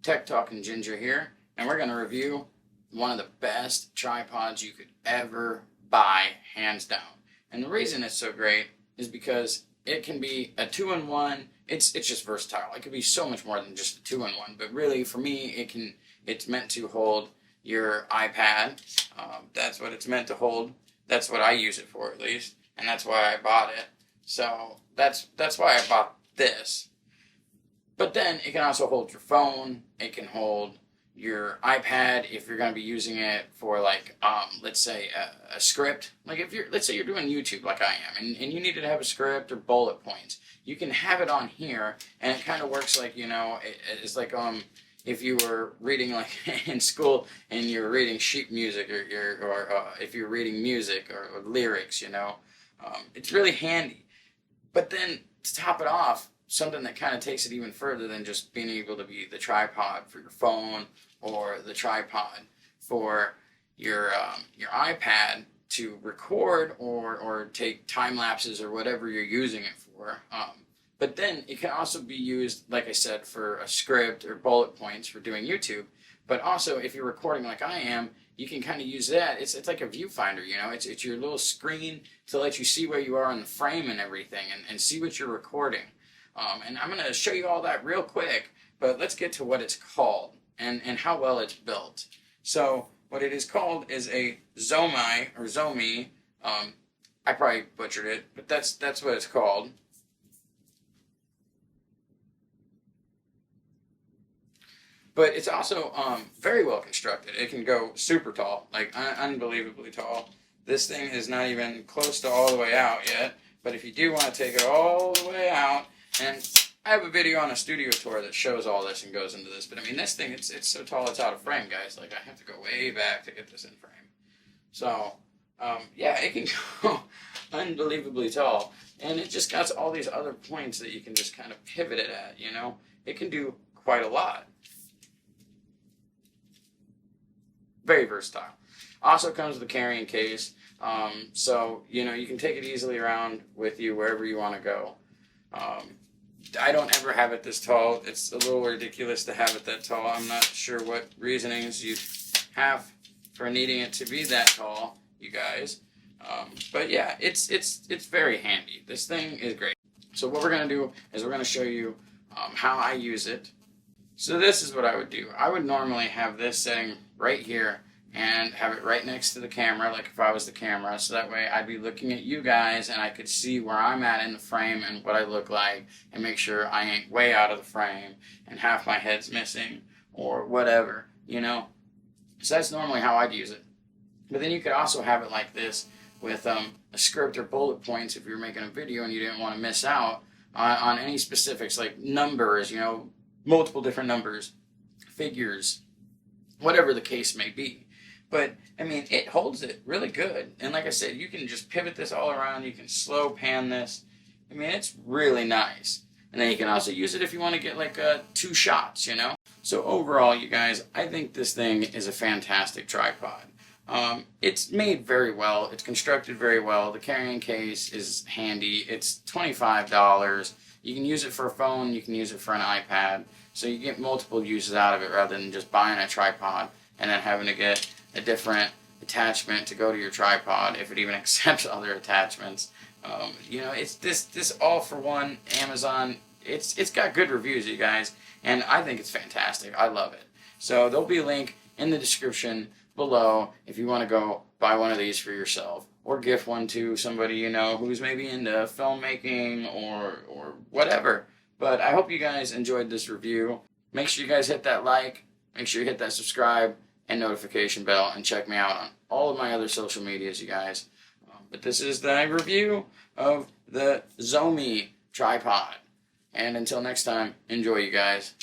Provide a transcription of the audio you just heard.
Tech Talking Ginger here, and we're going to review one of the best tripods you could ever buy, hands down. And the reason it's so great is because it can be a 2-in-1. It's just versatile. It could be so much more than just a 2-in-1, but really for me it's meant to hold your iPad. That's what it's meant to hold. That's what I use it for, at least, and that's why I bought it. So that's why I bought this. But then it can also hold your phone. It can hold your iPad if you're going to be using it for, like, let's say a script. Like let's say you're doing YouTube like I am, and you needed to have a script or bullet points. You can have it on here, and it kind of works like, it's like if you were reading, like, in school and you're reading sheet music, or if you're reading music or lyrics, it's really handy. But then to top it off, something that kind of takes it even further than just being able to be the tripod for your phone or the tripod for your iPad to record or take time lapses or whatever you're using it for. But then it can also be used, like I said, for a script or bullet points for doing YouTube. But also, if you're recording like I am, you can kind of use that. It's like a viewfinder, It's your little screen to let you see where you are in the frame and everything, and see what you're recording. And I'm going to show you all that real quick, but let's get to what it's called and how well it's built. So what it is called is a Zomei. I probably butchered it, but that's what it's called. But it's also very well constructed. It can go super tall, like unbelievably tall. This thing is not even close to all the way out yet, but if you do want to take it all the way out, and I have a video on a studio tour that shows all this and goes into this, but I mean, this thing, it's so tall it's out of frame, guys. Like, I have to go way back to get this in frame. So, yeah, it can go unbelievably tall, and it just got all these other points that you can just kind of pivot it at, It can do quite a lot. Very versatile. Also comes with a carrying case, so, you can take it easily around with you wherever you want to go. I don't ever have it this tall. It's a little ridiculous to have it that tall. I'm not sure what reasonings you have for needing it to be that tall, you guys. But yeah, it's very handy. This thing is great. So what we're going to do is we're going to show you how I use it. So this is what I would do. I would normally have this setting right here and have it right next to the camera, like if I was the camera, so that way I'd be looking at you guys and I could see where I'm at in the frame and what I look like, and make sure I ain't way out of the frame and half my head's missing or whatever, So that's normally how I'd use it. But then you could also have it like this with a script or bullet points if you're making a video and you didn't want to miss out on any specifics, like numbers, multiple different numbers, figures, whatever the case may be. But, I mean, it holds it really good. And like I said, you can just pivot this all around. You can slow pan this. I mean, it's really nice. And then you can also use it if you want to get, like, 2 shots, So overall, you guys, I think this thing is a fantastic tripod. It's made very well. It's constructed very well. The carrying case is handy. It's $25. You can use it for a phone. You can use it for an iPad. So you get multiple uses out of it rather than just buying a tripod and then having to get a different attachment to go to your tripod, if it even accepts other attachments. It's this all-for-one Amazon. It's got good reviews, you guys, and I think it's fantastic. I love it. So there'll be a link in the description below if you want to go buy one of these for yourself, or gift one to somebody who's maybe into filmmaking or whatever. But I hope you guys enjoyed this review. Make sure you guys hit that like, make sure you hit that subscribe and notification bell, and check me out on all of my other social medias, you guys. But this is the review of the Zomei tripod. And until next time, enjoy, you guys.